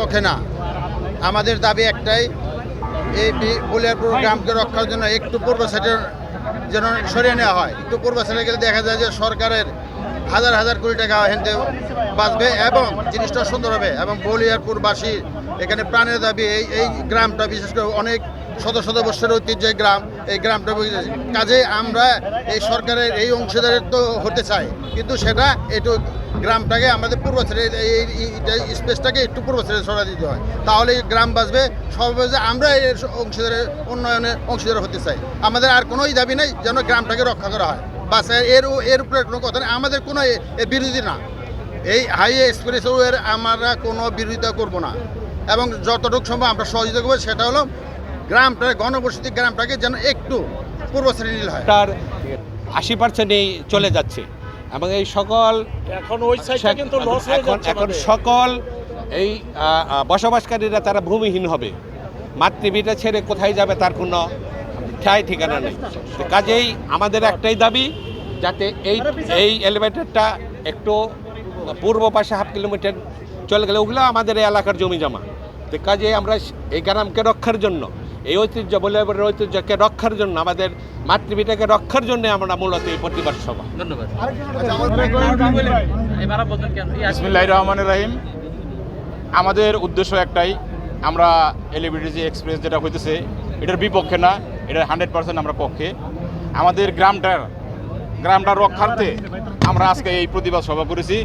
বিপক্ষে না। আমাদের দাবি একটাই, এই বলিয়ারপুর গ্রামকে রক্ষার জন্য একটু পূর্ব সাইডের যেন সরিয়ে নেওয়া হয়। একটু পূর্ব সাইডে গেলে দেখা যায় যে সরকারের হাজার হাজার কোটি টাকা হেনতে বাঁচবে এবং জিনিসটা সুন্দর হবে এবং বলিয়ারপুরবাসী এখানে প্রাণের দাবি। এই গ্রামটা বিশেষ করে অনেক শত শত বছরের ঐতিহ্যের গ্রাম, এই গ্রামটা কাজে আমরা এই সরকারের এই অংশীদারের তো হতে চাই, কিন্তু সেটা একটু গ্রামটাকে আমাদের পূর্ব সাইডে এই স্পেসটাকে একটু পূর্ব সাইডে সরা দিতে হয়, তাহলে গ্রাম বাঁচবে। সর্বশেষে আমরা এই অংশীদারের উন্নয়নের অংশীদার হতে চাই। আমাদের আর কোনোই দাবি নেই, যেন গ্রামটাকে রক্ষা করা হয়, বাস এর উপরে কোনো কথা নেই। আমাদের কোনো বিরোধী না, এই হাইওয়ে এক্সপ্রেসওয়ের আমরা কোনো বিরোধিতা করব না এবং যতটুকু সম্ভব আমরা সহযোগিতা করবো। সেটা হলো গ্রামটা, গণবসতি গ্রামটাকে যেন একটু পূর্ব শ্রেণীর হয়। তার 80%-ই চলে যাচ্ছে এবং এই সকল এখন ওই সাইডটা কিন্তু লস হয়ে যাচ্ছে। এখন সকল এই বসবাসকারীরা তারা ভূমিহীন হবে। মাতৃভূমিটা ছেড়ে কোথায় যাবে তার কোনো ঠাঁই ঠিকানা নেই। তো কাজেই আমাদের একটাই দাবি, যাতে এই এলিভেটরটা একটু পূর্ব পাশে 1/2 কিলোমিটার চলে গেলে, ওগুলো আমাদের এই এলাকার জমি জমা। তো কাজেই আমরা এই গ্রামকে রক্ষার জন্য, এই ঐতিহ্য বলিয়ারপুরের ঐতিহ্যকে রক্ষার জন্য, আমাদের মাতৃভূমিটাকে রক্ষার জন্য আমরা মূলত এই প্রতিবাদ সভা। ধন্যবাদ। বিসমিল্লাহির রহমানির রহিম। আমাদের উদ্দেশ্য একটাই, আমরা এলিভেটেড এক্সপ্রেস যেটা হইতেছে এটার বিপক্ষে না, এটার 100% আমরা পক্ষে। আমাদের গ্রামটার রক্ষার্থে আমরা আজকে এই প্রতিবাদ সভা করেছি।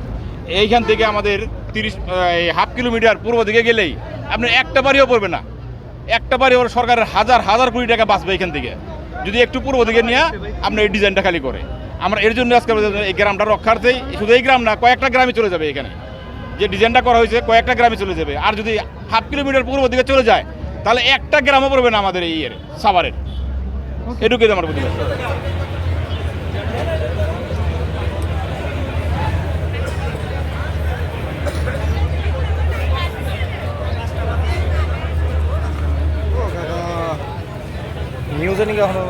এইখান থেকে আমাদের 1/2 কিলোমিটার পূর্ব দিকে গেলেই আপনার একটা বাড়িও পড়বে না, একটা বাড়ি ওর সরকারের হাজার হাজার কোটি টাকা বাঁচবে এখান থেকে, যদি একটু পূর্ব দিকে নিয়ে আপনার এই ডিজাইনটা খালি করে। আমরা এর জন্য আজকে এই গ্রামটা রক্ষার্থেই, শুধু এই গ্রাম না, কয়েকটা গ্রামে চলে যাবে। এখানে যে ডিজাইনটা করা হয়েছে কয়েকটা গ্রামে চলে যাবে, আর যদি 1/2 কিলোমিটার পূর্ব দিকে চলে যায় তাহলে একটা গ্রামও পড়বে না আমাদের এই সাভারের। এটুকুই আমার প্রতিবাদ। নিউজে নিয়ে এখন